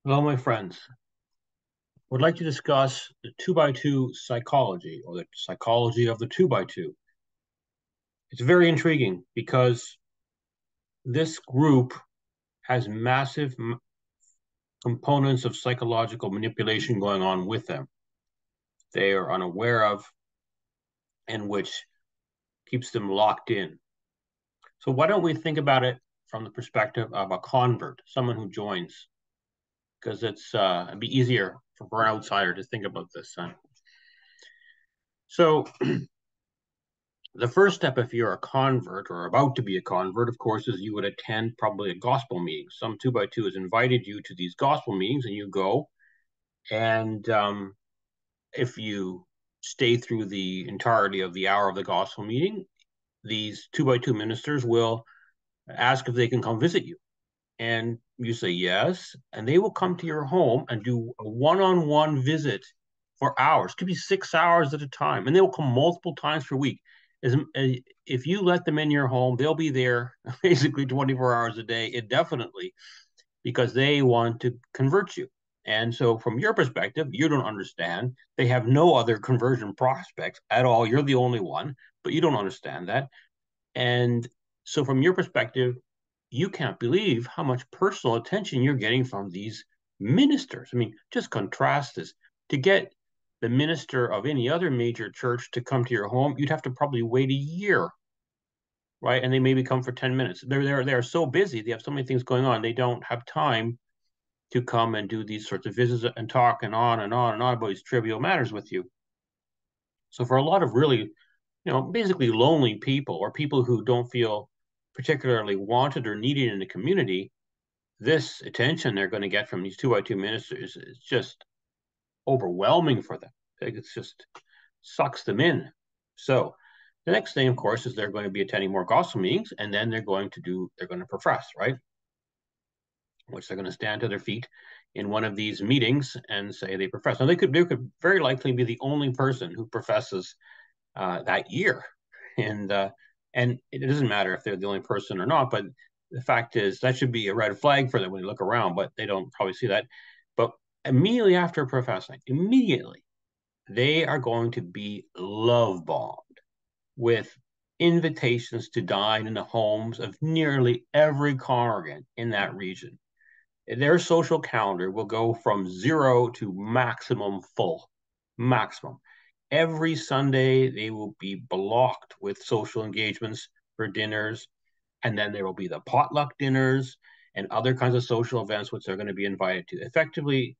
Hello, my friends. Would like to discuss the two by two psychology or the psychology of the two by two. It's very intriguing because this group has massive components of psychological manipulation going on with them. They are unaware of and which keeps them locked in. So, why don't we think about it from the perspective of a convert, someone who joins? Because it'd be easier for an outsider to think about this. So, the first step, if you're a convert or about to be a convert, of course, is you would attend probably a gospel meeting. Some two by two has invited you to these gospel meetings, and you go. And if you stay through the entirety of the hour of the gospel meeting, these two by two ministers will ask if they can come visit you. And you say yes, and they will come to your home and do a one on one visit for hours. It could be 6 hours at a time, and they will come multiple times per week. As, if you let them in your home, they'll be there basically 24 hours a day, indefinitely, because they want to convert you. And so, from your perspective, you don't understand. They have no other conversion prospects at all. You're the only one, but you don't understand that. And so, from your perspective, you can't believe how much personal attention you're getting from these ministers. I mean, just contrast this. To get the minister of any other major church to come to your home, you'd have to probably wait a year, right? And they maybe come for 10 minutes. They're so busy, they have so many things going on, they don't have time to come and do these sorts of visits and talk and on and on and on about these trivial matters with you. So for a lot of really, basically lonely people or people who don't feel particularly wanted or needed in the community, this attention they're going to get from these two by two ministers is just overwhelming for them. It's just sucks them in. So the next thing, of course, is they're going to be attending more gospel meetings, and then they're going to profess, right? Which they're going to stand to their feet in one of these meetings and say they profess. Now they could very likely be the only person who professes that year, and and it doesn't matter if they're the only person or not. But the fact is that should be a red flag for them when they look around. But they don't probably see that. But immediately after professing, immediately they are going to be love bombed with invitations to dine in the homes of nearly every congregant in that region. Their social calendar will go from zero to maximum full, maximum. Every Sunday, they will be blocked with social engagements for dinners. And then there will be the potluck dinners and other kinds of social events which they're going to be invited to. Effectively,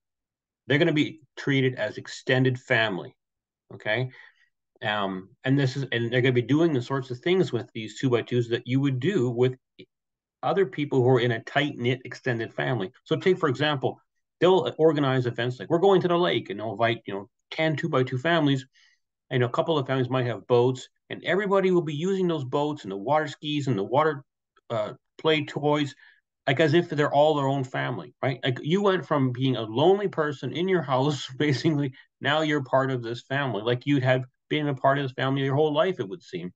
they're going to be treated as extended family. Okay. And they're going to be doing the sorts of things with these two by twos that you would do with other people who are in a tight knit extended family. So take, for example, they'll organize events like we're going to the lake and they'll invite, 10 two by two families. And a couple of families might have boats, and everybody will be using those boats and the water skis and the water play toys, like as if they're all their own family, right? Like you went from being a lonely person in your house, basically, now you're part of this family, like you'd have been a part of this family your whole life, it would seem.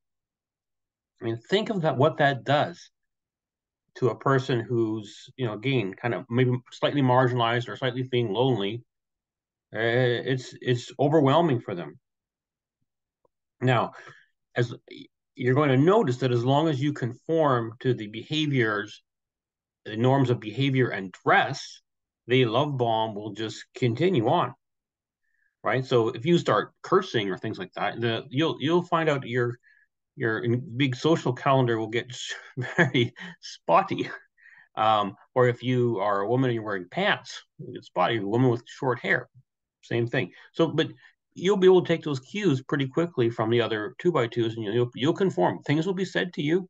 I mean, think of that, what that does to a person who's, again, kind of maybe slightly marginalized or slightly feeling lonely. It's overwhelming for them. Now, as you're going to notice that as long as you conform to the behaviors, the norms of behavior and dress, the love bomb will just continue on, right? So if you start cursing or things like that, you'll find out your big social calendar will get very spotty. Or if you are a woman and you're wearing pants, you get spotty. A woman with short hair, same thing. So, but you'll be able to take those cues pretty quickly from the other two by twos, and you'll conform. Things will be said to you,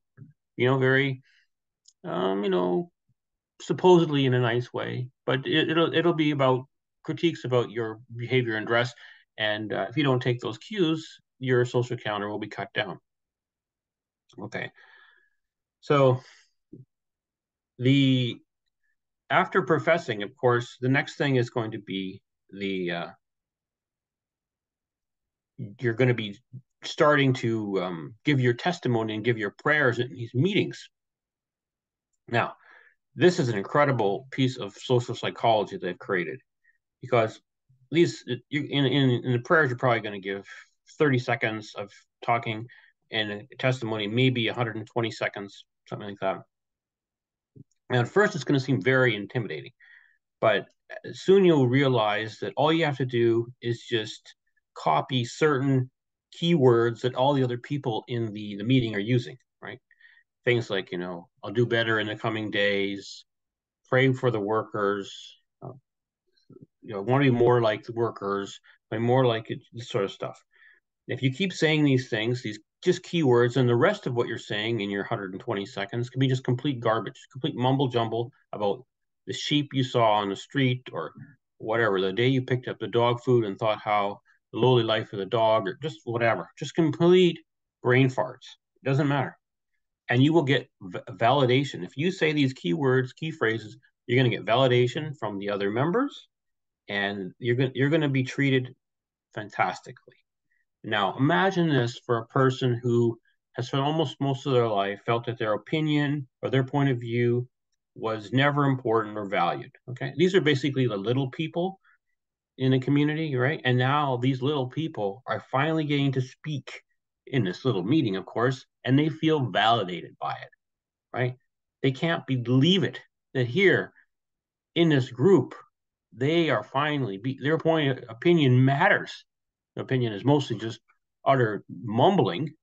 very, you know, supposedly in a nice way, but it'll be about critiques about your behavior and dress. And if you don't take those cues, your social counter will be cut down. Okay, so the after professing, of course, the next thing is going to be the you're going to be starting to give your testimony and give your prayers in these meetings. Now, this is an incredible piece of social psychology they've created, because these in the prayers, you're probably going to give 30 seconds of talking, and a testimony maybe 120 seconds, something like that. And at first, it's going to seem very intimidating, but soon you'll realize that all you have to do is just copy certain keywords that all the other people in the meeting are using, right? Things like, I'll do better in the coming days, pray for the workers, want to be more like the workers, be more like it, this sort of stuff. If you keep saying these things, these just keywords, and the rest of what you're saying in your 120 seconds can be just complete garbage, complete mumble jumble about the sheep you saw on the street, or whatever, the day you picked up the dog food and thought how the lowly life of the dog, or just whatever, just complete brain farts. It doesn't matter. And you will get validation. If you say these keywords, key phrases, you're going to get validation from the other members, and you're going to be treated fantastically. Now, imagine this for a person who has, for almost most of their life, felt that their opinion or their point of view was never important or valued. Okay, these are basically the little people in the community, right? And now these little people are finally getting to speak in this little meeting, of course, and they feel validated by it, right? They can't believe it that here in this group, they are finally their point of opinion matters. Their opinion is mostly just utter mumbling,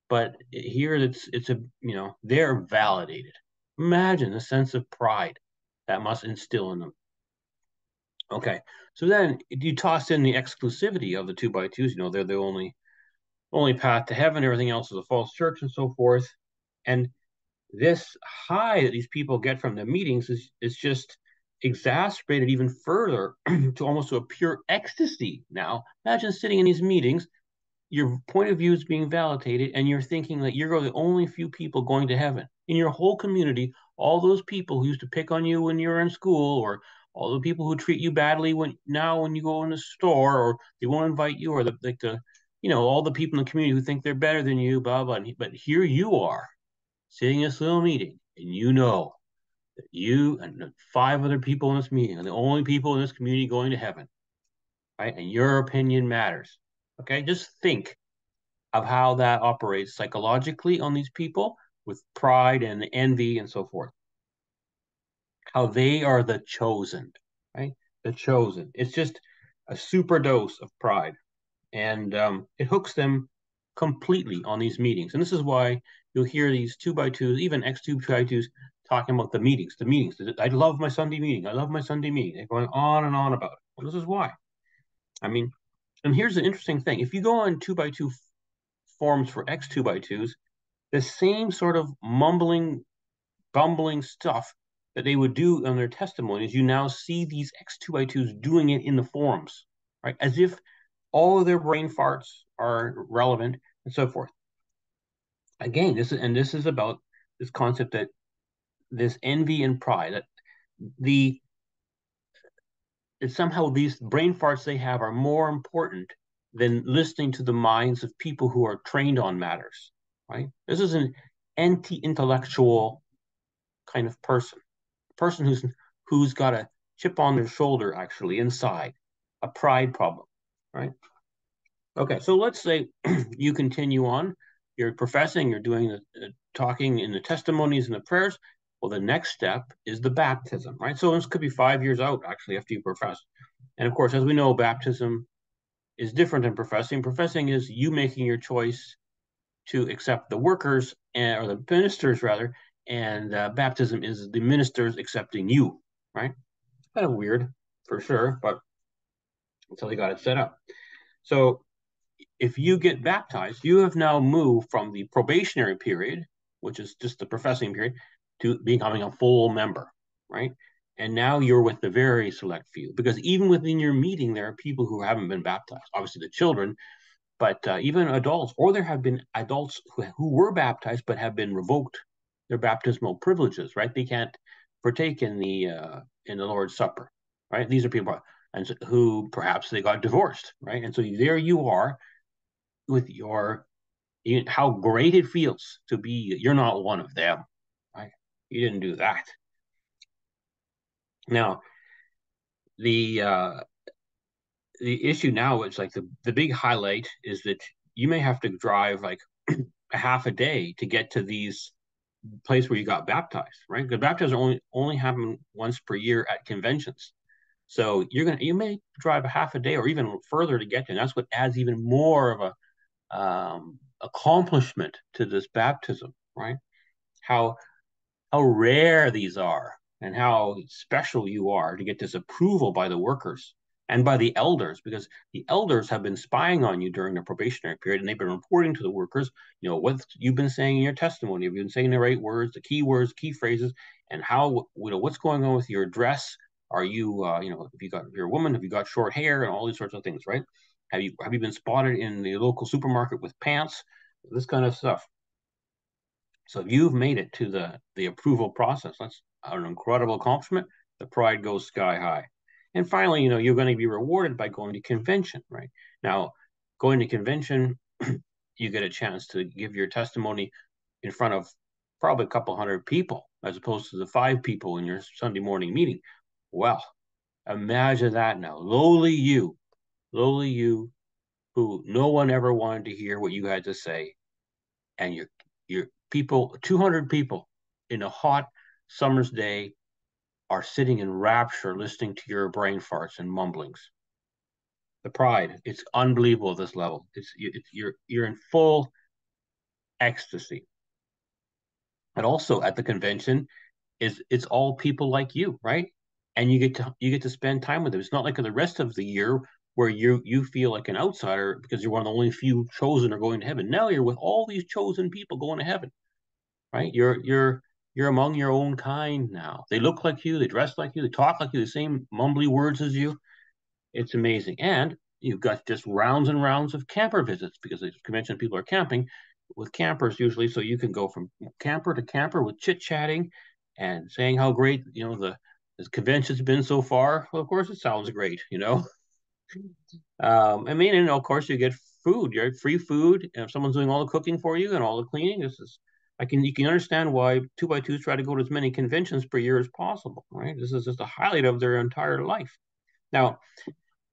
but here it's a they're validated. Imagine the sense of pride that must instill in them. Okay, so then you toss in the exclusivity of the two by twos. They're the only path to heaven. Everything else is a false church and so forth. And this high that these people get from the meetings is just exacerbated even further to almost to a pure ecstasy. Now, imagine sitting in these meetings, your point of view is being validated, and you're thinking that you're the only few people going to heaven in your whole community. All those people who used to pick on you when you were in school, or all the people who treat you badly when you go in the store, or they won't invite you, or all the people in the community who think they're better than you, blah blah. But here you are sitting in this little meeting, and you know that you and five other people in this meeting are the only people in this community going to heaven, right? And your opinion matters. Okay, just think of how that operates psychologically on these people with pride and envy and so forth. How they are the chosen, right? The chosen. It's just a super dose of pride, and it hooks them completely on these meetings. And this is why you'll hear these two by twos, even X2 by twos, talking about the meetings. The meetings. I love my Sunday meeting. I love my Sunday meeting. They're going on and on about it. Well, this is why. I mean, and here's the interesting thing: if you go on 2x2 forums for X2 by twos, the same sort of mumbling, bumbling stuff that they would do on their testimonies, you now see these X2 by twos doing it in the forums, right? As if all of their brain farts are relevant and so forth. Again, this is about this concept that this envy and pride, that the somehow these brain farts they have are more important than listening to the minds of people who are trained on matters, right? This is an anti-intellectual kind of person, a person who's got a chip on their shoulder, actually inside, a pride problem, right? Okay, so let's say you continue on, you're professing, you're doing the talking in the testimonies and the prayers. Well, the next step is the baptism, right? So this could be 5 years out, actually, after you profess. And of course, as we know, baptism is different than professing. Professing is you making your choice to accept the workers, or the ministers rather, and baptism is the ministers accepting you, right? Kind of weird, for sure, but until they got it set up. So if you get baptized, you have now moved from the probationary period, which is just the professing period, to becoming a full member, right? And now you're with the very select few, because even within your meeting, there are people who haven't been baptized. Obviously, the children, but even adults, or there have been adults who were baptized but have been revoked their baptismal privileges, right? They can't partake in the Lord's Supper, right? These are people and who perhaps they got divorced, right? And so there you are with how great it feels to be. You're not one of them, right? You didn't do that. Now, the issue now is like the big highlight is that you may have to drive like a half a day to get to these place where you got baptized, right? Because baptisms only happen once per year at conventions. So you may drive a half a day or even further to get to. And that's what adds even more of a accomplishment to this baptism, right? How rare these are and how special you are to get this approval by the workers and by the elders, because the elders have been spying on you during the probationary period and they've been reporting to the workers, what you've been saying in your testimony. Have you been saying the right words, the key words, key phrases, and how, what's going on with your dress? Are you, if you're a woman, have you got short hair and all these sorts of things, right? Have you been spotted in the local supermarket with pants? This kind of stuff. So if you've made it to the approval process, that's an incredible accomplishment. The pride goes sky high. And finally, you're going to be rewarded by going to convention, right? Now, going to convention, you get a chance to give your testimony in front of probably a couple hundred people, as opposed to the 5 people in your Sunday morning meeting. Well, imagine that now. Lowly you who no one ever wanted to hear what you had to say, and your people, 200 people in a hot summer's day are sitting in rapture listening to your brain farts and mumblings. The pride, it's unbelievable at this level. You're in full ecstasy. And also at the convention it's all people like you, right? And you get to spend time with them. It's not like the rest of the year where you feel like an outsider because you're one of the only few chosen are going to heaven. Now you're with all these chosen people going to heaven, right? You're among your own kind now. They look like you, they dress like you, they talk like you, the same mumbly words as you. It's amazing. And you've got just rounds and rounds of camper visits because the convention people are camping with campers usually. So you can go from camper to camper with chit chatting and saying how great, the convention's been so far. Well, of course it sounds great. And of course you get food. You get free food, and if someone's doing all the cooking for you and all the cleaning, you can understand why 2x2s try to go to as many conventions per year as possible, right? This is just a highlight of their entire life. Now,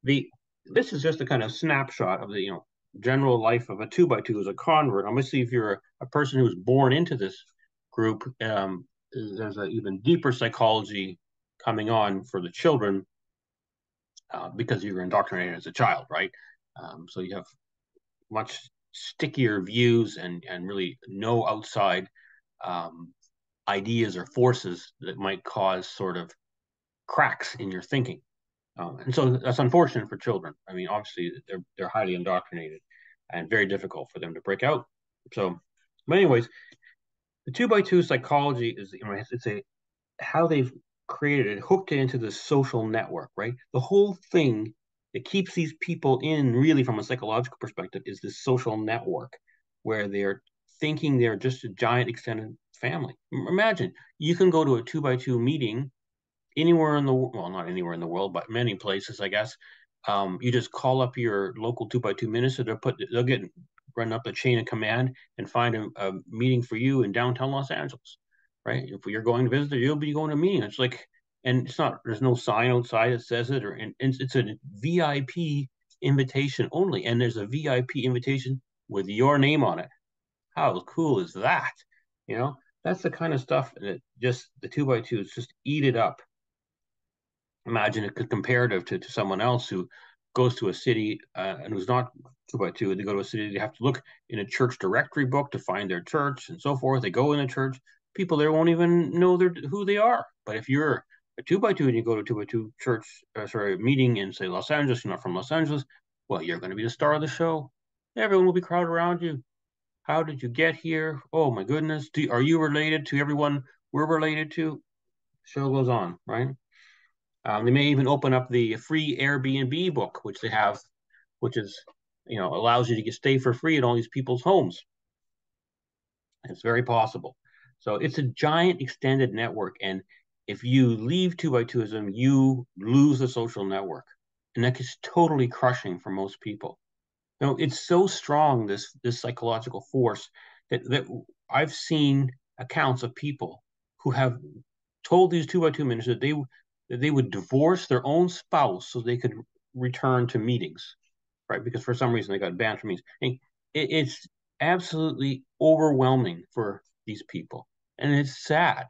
the this is just a kind of snapshot of the general life of a 2x2 as a convert. Obviously, if you're a person who's born into this group, there's an even deeper psychology coming on for the children because you were indoctrinated as a child, right? So you have much stickier views and really no outside ideas or forces that might cause sort of cracks in your thinking. And so that's unfortunate for children. I mean, obviously they're highly indoctrinated and very difficult for them to break out. So, but anyways, the 2x2 psychology is it's a how they've created it, hooked it into the social network, right? The whole thing that keeps these people in, really, from a psychological perspective, is this social network where they're thinking they're just a giant extended family. Imagine you can go to a 2x2 meeting anywhere in the well, not anywhere in the world, but many places, I guess. You just call up your local 2x2 minister. They'll get run up the chain of command and find a meeting for you in downtown Los Angeles, right? If you're going to visit, you'll be going to a meeting. It's like, and it's not. There's no sign outside that says it, and it's a VIP invitation only, and there's a VIP invitation with your name on it. How cool is that? You know, that's the kind of stuff that just the 2x2s just eat it up. Imagine it comparative to someone else who goes to a city and who's not 2x2. They go to a city, they have to look in a church directory book to find their church and so forth. They go in a church, people there won't even know who they are. But if you're a 2x2 and you go to a 2x2 church, meeting in, say, Los Angeles, you're not from Los Angeles, well, you're going to be the star of the show. Everyone will be crowded around you. How did you get here? Oh my goodness. Are you related to everyone we're related to? Show goes on, right? They may even open up the free Airbnb book, which they have, which is, allows you to stay for free in all these people's homes. It's very possible. So it's a giant extended network. And if you leave 2x2ism, you lose the social network. And that is totally crushing for most people. It's so strong, this psychological force, that I've seen accounts of people who have told these 2x2 ministers that that they would divorce their own spouse so they could return to meetings, right? Because for some reason they got banned from meetings. And it's absolutely overwhelming for these people, and it's sad.